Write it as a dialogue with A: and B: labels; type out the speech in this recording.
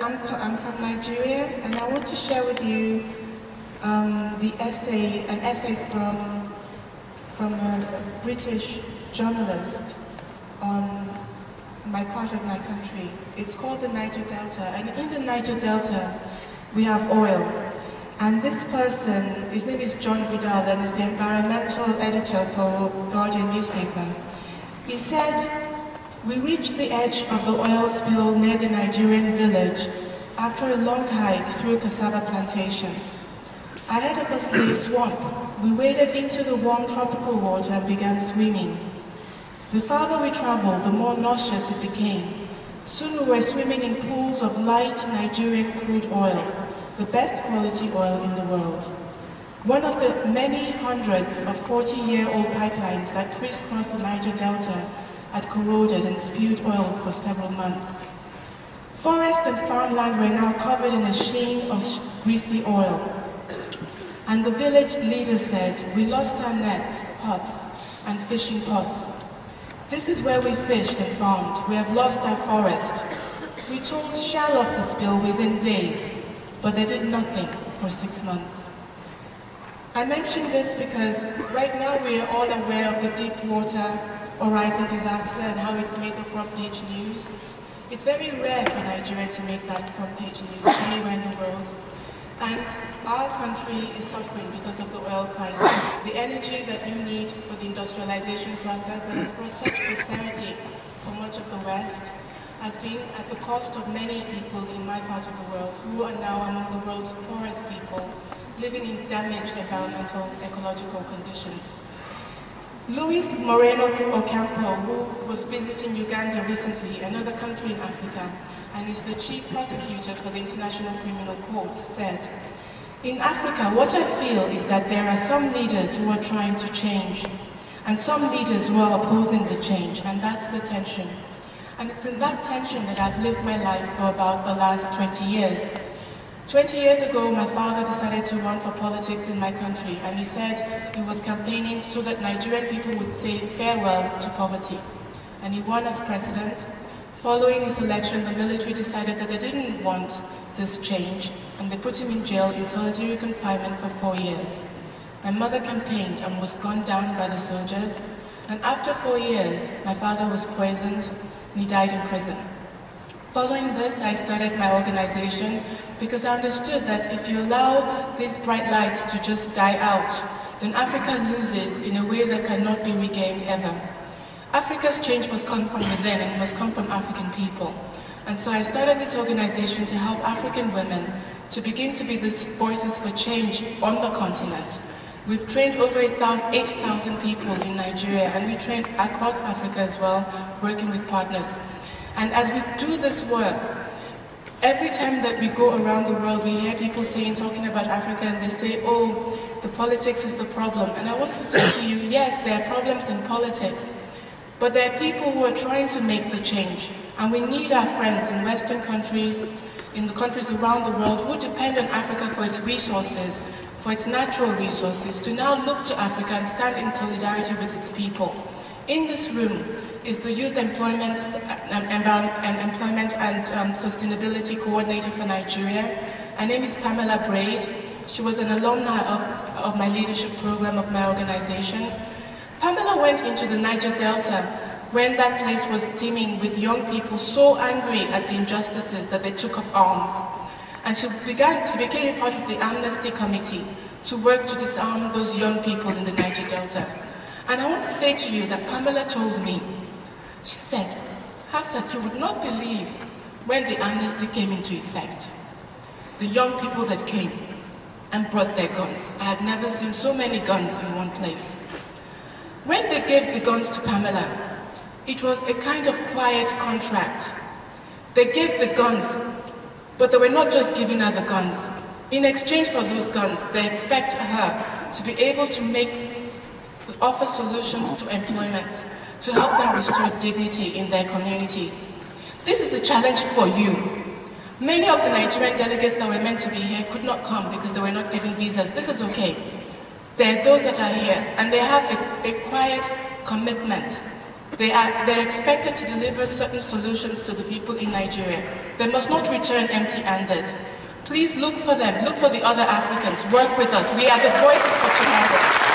A: I'm from Nigeria, and I want to share with you an essay from a British journalist on my part of my country. It's called the Niger Delta, and in the Niger Delta, we have oil. And this person, his name is John Vidal, and is the environmental editor for Guardian newspaper. He said, "We reached the edge of the oil spill near the Nigerian village after a long hike through cassava plantations. Ahead of us lay a swamp. We waded into the warm tropical water and began swimming. The farther we traveled, the more nauseous it became. Soon we were swimming in pools of light Nigerian crude oil, the best quality oil in the world. One of the many hundreds of 40-year-old pipelines that crisscross the Niger Delta had corroded and spewed oil for several months. Forest and farmland were now covered in a sheen of greasy oil. And the village leader said, 'We lost our nets, pots, and fishing pots. This is where we fished and farmed. We have lost our forest.' We told shell off the spill within days, but they did nothing for 6 months." I mention this because right now we are all aware of the Deepwater Horizon disaster and how it's made the front page news. It's very rare for Nigeria to make that front page news anywhere in the world. And our country is suffering because of the oil crisis. The energy that you need for the industrialization process that has brought such prosperity for much of the West has been at the cost of many people in my part of the world who are now among the world's poorest people, living in damaged environmental ecological conditions. Luis Moreno Ocampo, who was visiting Uganda recently, another country in Africa, and is the chief prosecutor for the International Criminal Court, said, "In Africa, what I feel is that there are some leaders who are trying to change, and some leaders who are opposing the change, and that's the tension. And it's in that tension that I've lived my life for about the last 20 years. 20 years ago, my father decided to run for politics in my country, and he said he was campaigning so that Nigerian people would say farewell to poverty. And he won as president. Following his election, the military decided that they didn't want this change, and they put him in jail in solitary confinement for 4 years. My mother campaigned and was gunned down by the soldiers, and after 4 years, my father was poisoned and he died in prison. Following this, I started my organization because I understood that if you allow these bright lights to just die out, then Africa loses in a way that cannot be regained ever. Africa's change must come from within and must come from African people. And so I started this organization to help African women to begin to be the voices for change on the continent. We've trained over 8,000 people in Nigeria, and we train across Africa as well, working with partners. And as we do this work, every time that we go around the world, we hear people talking about Africa, and they say, "Oh, the politics is the problem." And I want to say to you, yes, there are problems in politics, but there are people who are trying to make the change. And we need our friends in Western countries, in the countries around the world who depend on Africa for its resources, for its natural resources, to now look to Africa and stand in solidarity with its people. In this room is the Youth Employment and Sustainability Coordinator for Nigeria. Her name is Pamela Braid. She was an alumni of my leadership program of my organization. Pamela went into the Niger Delta when that place was teeming with young people so angry at the injustices that they took up arms. And she became a part of the Amnesty Committee to work to disarm those young people in the Niger Delta. And I want to say to you that Pamela told me, she said, "Hafsat, you would not believe when the amnesty came into effect, the young people that came and brought their guns. I had never seen so many guns in one place. When they gave the guns to Pamela, it was a kind of quiet contract. They gave the guns, but they were not just giving her the guns. In exchange for those guns, they expect her to be able to offer solutions to employment, to help them restore dignity in their communities. This is a challenge for you. Many of the Nigerian delegates that were meant to be here could not come because they were not given visas. This is okay. There are those that are here, and they have a quiet commitment They're expected to deliver certain solutions to the people in Nigeria. They must not return empty-handed. Please look for them, look for the other Africans, work with us. We are the voices for tomorrow.